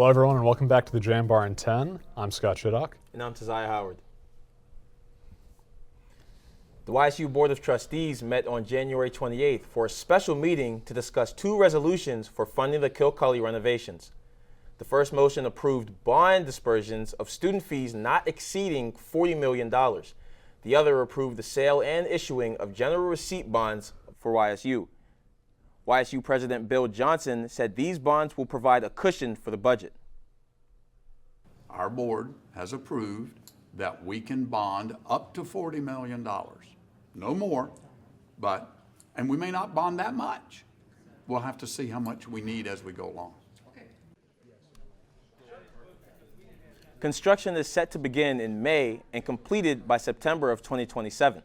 Hello everyone and welcome back to the Jambar in 10. I'm Scott Shiddock. And I'm Tziah Howard. The YSU Board of Trustees met on January 28th for a special meeting to discuss two resolutions for funding the Kilcully renovations. The first motion approved bond dispersions of student fees not exceeding $40 million. The other approved the sale and issuing of general receipt bonds for YSU. YSU President Bill Johnson said these bonds will provide a cushion for the budget. Our board has approved that we can bond up to $40 million. No more, and we may not bond that much. We'll have to see how much we need as we go along. Construction is set to begin in May and completed by September of 2027.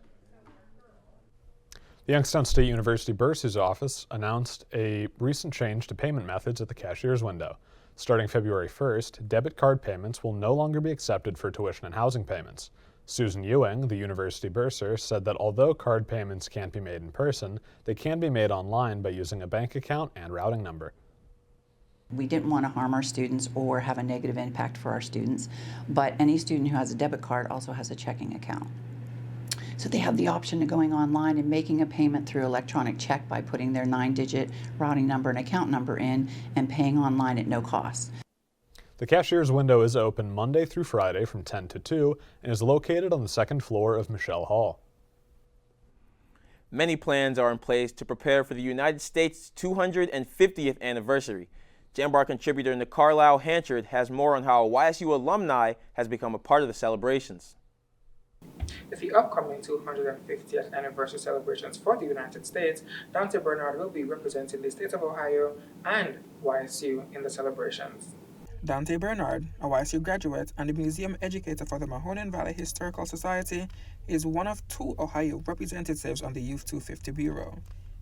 The Youngstown State University Bursar's office announced a recent change to payment methods at the cashier's window. Starting February 1st, debit card payments will no longer be accepted for tuition and housing payments. Susan Ewing, the university bursar, said that although card payments can't be made in person, they can be made online by using a bank account and routing number. We didn't want to harm our students or have a negative impact for our students, but any student who has a debit card also has a checking account. So they have the option of going online and making a payment through electronic check by putting their 9-digit routing number and account number in and paying online at no cost. The cashier's window is open Monday through Friday from 10 to 2 and is located on the second floor of Michelle Hall. Many plans are in place to prepare for the United States' 250th anniversary. Jambar contributor Nick Carlisle Hanchard has more on how YSU alumni has become a part of the celebrations. With the upcoming 250th anniversary celebrations for the United States, Dante Bernard will be representing the state of Ohio and YSU in the celebrations. Dante Bernard, a YSU graduate and a museum educator for the Mahoning Valley Historical Society, is one of two Ohio representatives on the Youth 250 Bureau.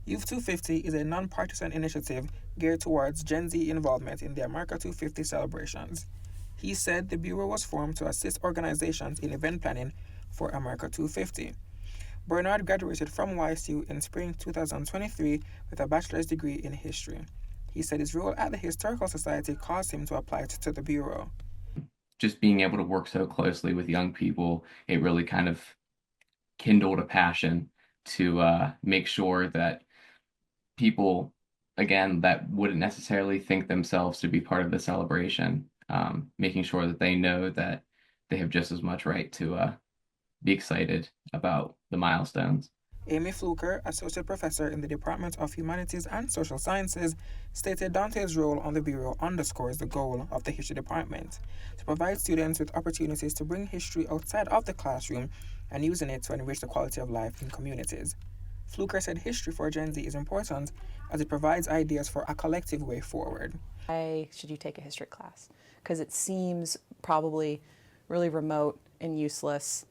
Youth 250 is a nonpartisan initiative geared towards Gen Z involvement in the America 250 celebrations. He said the Bureau was formed to assist organizations in event planning for America 250. Bernard graduated from YSU in spring 2023 with a bachelor's degree in history. He said his role at the Historical Society caused him to apply to the Bureau. Just being able to work so closely with young people, it really kind of kindled a passion to make sure that people, again, that wouldn't necessarily think themselves to be part of the celebration, making sure that they know that they have just as much right to be excited about the milestones. Amy Fluker, associate professor in the Department of Humanities and Social Sciences, stated Dante's role on the Bureau underscores the goal of the history department to provide students with opportunities to bring history outside of the classroom and using it to enrich the quality of life in communities. Fluker said history for Gen Z is important as it provides ideas for a collective way forward. Why should you take a history class? Because it seems probably really remote and useless.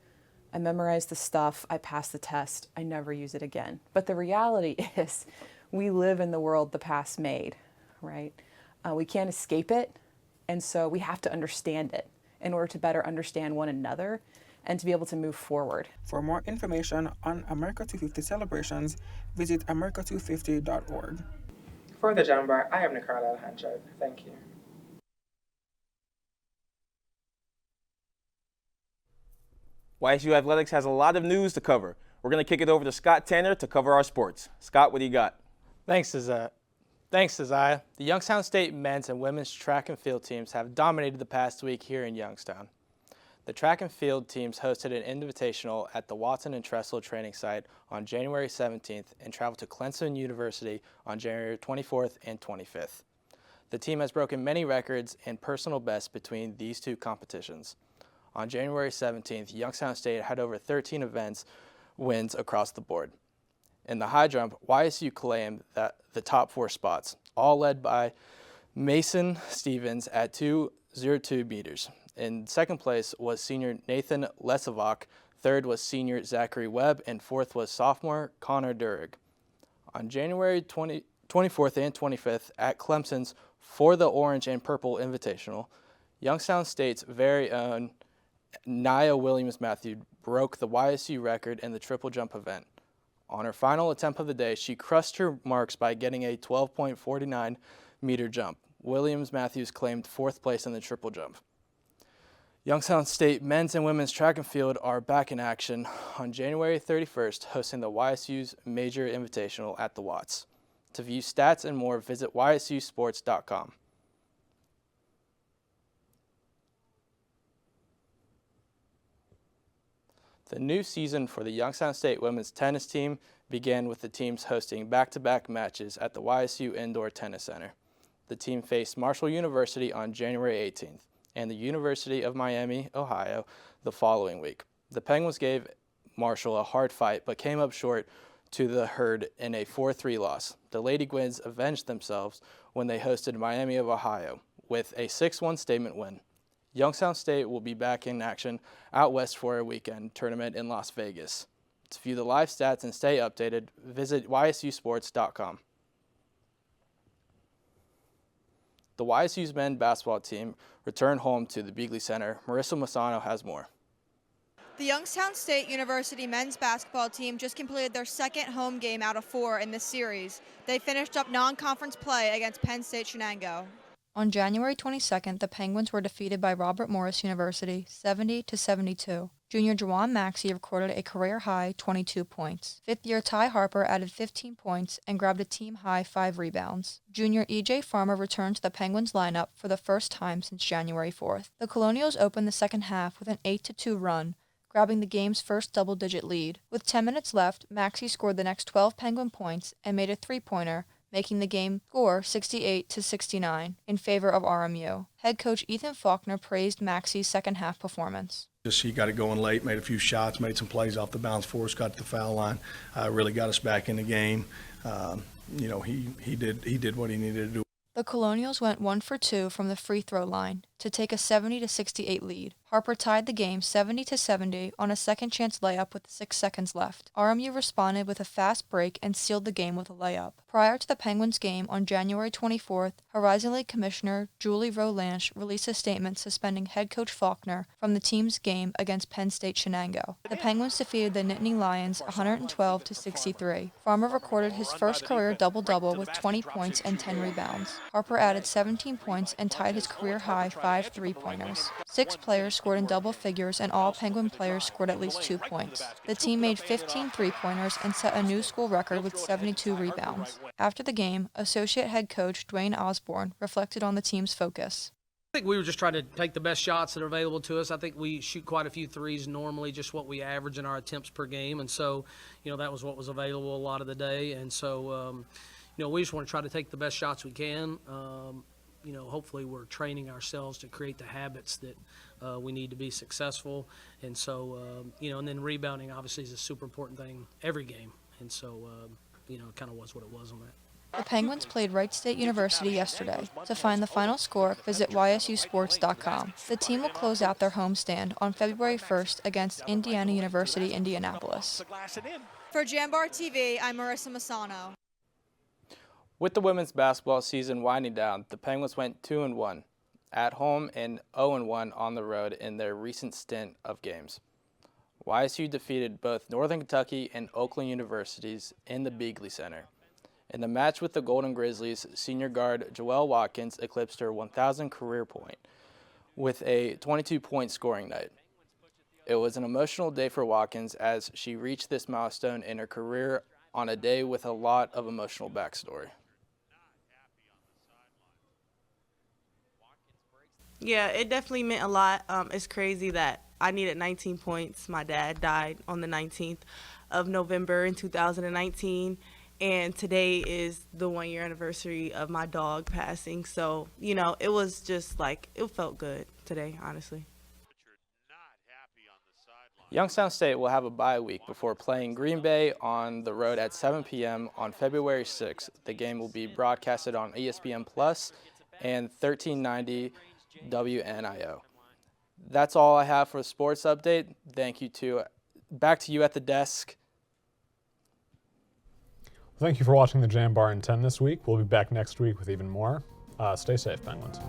I memorized the stuff, I passed the test, I never use it again. But the reality is we live in the world the past made, right? We can't escape it, and so we have to understand it in order to better understand one another and to be able to move forward. For more information on America 250 celebrations, visit america250.org. For the Jambar, I am Nick Carlisle Hanchard. Thank you. YSU Athletics has a lot of news to cover. We're going to kick it over to Scott Tanner to cover our sports. Scott, what do you got? Thanks, Tziah. The Youngstown State men's and women's track and field teams have dominated the past week here in Youngstown. The track and field teams hosted an invitational at the Watson and Tressel training site on January 17th and traveled to Clemson University on January 24th and 25th. The team has broken many records and personal bests between these two competitions. On January 17th, Youngstown State had over 13 wins across the board. In the high jump, YSU claimed the top 4 spots, all led by Mason Stevens at 2:02 meters. In second place was senior Nathan Lesavoc, third was senior Zachary Webb, and fourth was sophomore Connor Durig. On January 24th and 25th at Clemson's For the Orange and Purple Invitational, Youngstown State's very own Nia Williams-Matthew broke the YSU record in the triple jump event. On her final attempt of the day, she crushed her marks by getting a 12.49 meter jump, Williams Matthews claimed 4th place in the triple jump. Youngstown State men's and women's track and field are back in action on January 31st, hosting the YSU's Major Invitational at the Watts. To view stats and more, visit ysusports.com. The new season for the Youngstown State women's tennis team began with the teams hosting back-to-back matches at the YSU Indoor Tennis Center. The team faced Marshall University on January 18th. And the University of Miami, Ohio, the following week. The Penguins gave Marshall a hard fight, but came up short to the Herd in a 4-3 loss. The Lady Gwins avenged themselves when they hosted Miami of Ohio with a 6-1 statement win. Youngstown State will be back in action out west for a weekend tournament in Las Vegas. To view the live stats and stay updated, visit ysusports.com. The YSU's men's basketball team returned home to the Beagley Center. Marissa Masano has more. The Youngstown State University men's basketball team just completed their second home game out of 4 in this series. They finished up non-conference play against Penn State Shenango. On January 22nd, the Penguins were defeated by Robert Morris University 70-72. Junior Jawan Maxey recorded a career-high 22 points. Fifth-year Ty Harper added 15 points and grabbed a team-high 5 rebounds. Junior E.J. Farmer returned to the Penguins lineup for the first time since January 4th. The Colonials opened the second half with an 8-2 run, grabbing the game's first double-digit lead. With 10 minutes left, Maxey scored the next 12 Penguin points and made a three-pointer, making the game score 68-69 in favor of RMU. Head coach Ethan Faulkner praised Maxey's second-half performance. He got it going late, made a few shots, made some plays off the bounce for us, got to the foul line, really got us back in the game. He did what he needed to do. The Colonials went 1 for 2 from the free throw line to take a 70-68 lead. Harper tied the game 70-70 on a second chance layup with 6 seconds left. RMU responded with a fast break and sealed the game with a layup. Prior to the Penguins game on January 24th, Horizon League Commissioner Julie Rolanche released a statement suspending head coach Faulkner from the team's game against Penn State Shenango. The Penguins defeated the Nittany Lions 112-63. Farmer recorded his first career double-double with 20 points and 10 rebounds. Harper added 17 points and tied his career-high 5 three-pointers. 6 players scored in double figures, and all Penguin players scored at least 2 points. The team made 15 three-pointers and set a new school record with 72 rebounds. After the game, associate head coach Dwayne Osborne reflected on the team's focus. I think we were just trying to take the best shots that are available to us. I think we shoot quite a few threes normally, just what we average in our attempts per game, and so, that was what was available a lot of the day, and so, we just want to try to take the best shots we can. Hopefully we're training ourselves to create the habits that we need to be successful. And so, and then rebounding obviously is a super important thing every game. And so, it kind of was what it was on that. The Penguins played Wright State University yesterday. To find the final score, visit ysusports.com. The team will close out their homestand on February 1st against Indiana University, Indianapolis. For Jambar TV, I'm Marissa Masano. With the women's basketball season winding down, the Penguins went 2-1 at home and 0-1 on the road in their recent stint of games. YSU defeated both Northern Kentucky and Oakland Universities in the Beagley Center. In the match with the Golden Grizzlies, senior guard Joelle Watkins eclipsed her 1,000th career point with a 22-point scoring night. It was an emotional day for Watkins as she reached this milestone in her career on a day with a lot of emotional backstory. Yeah, it definitely meant a lot. It's crazy that I needed 19 points. My dad died on the 19th of November in 2019, and today is the 1-year anniversary of my dog passing. So, it was just it felt good today, honestly. Youngstown State will have a bye week before playing Green Bay on the road at 7 p.m. on February 6th. The game will be broadcasted on ESPN Plus and 1390 WNIO. That's all I have for the sports update. Back to you at the desk. Thank you for watching the Jambar in 10 this week. We'll be back next week with even more. Stay safe, Penguins.